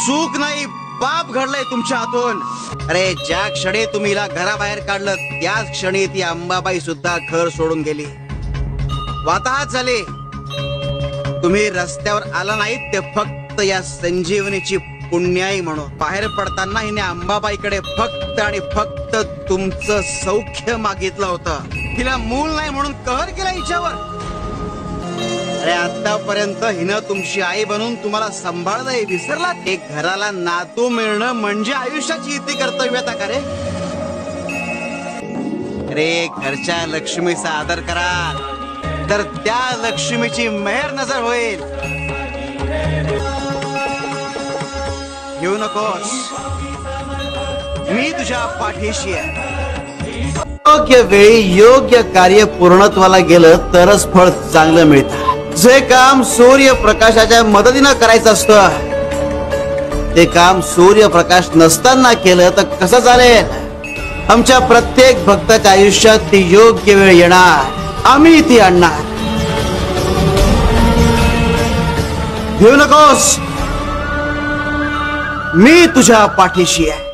चूक नाही, पाप घडलंय तुमच्या हातून. अरे ज्या क्षणी तुम्ही हिला घराबाहेर काढलं त्याच क्षणी ती अंबाबाई सुद्धा घर सोडून गेली. वाताहत झाली. तुम्ही रस्त्यावर आला नाहीत ते फक्त या संजीवनीची पुण्याई म्हणून. बाहेर पडताना हिने अंबाबाईकडे फक्त आणि फक्त तुमचं सौख्य मागितलं होतं. हिला मूल नाही म्हणून कहर केला हिच्यावर. अरे आतापर्यंत हिनं तुमची आई बनून तुम्हाला सांभाळलंय, विसरला? एक घराला नातू मिळणं म्हणजे आयुष्याची इती कर्तव्यता का रे? अरे घरच्या लक्ष्मीचा आदर करा तर त्या लक्ष्मीची मेहर नजर होईल. घेऊ नकोस, मी तुझ्या पाठीशी आहे. योग्य वेळी योग्य कार्य पूर्णत्वाला गेलं तरच फळ चांगलं मिळतं. जे काम सूर्यप्रकाशाच्या मदतीनं करायचं असतं ते काम सूर्यप्रकाश नसताना केलं तर कसं चालेल? आमच्या प्रत्येक भक्ताच्या आयुष्यात ती योग्य वेळ येणार, आम्ही ती आणणार. घेऊ नकोस, मी तुझ्या पाठीशी आहे.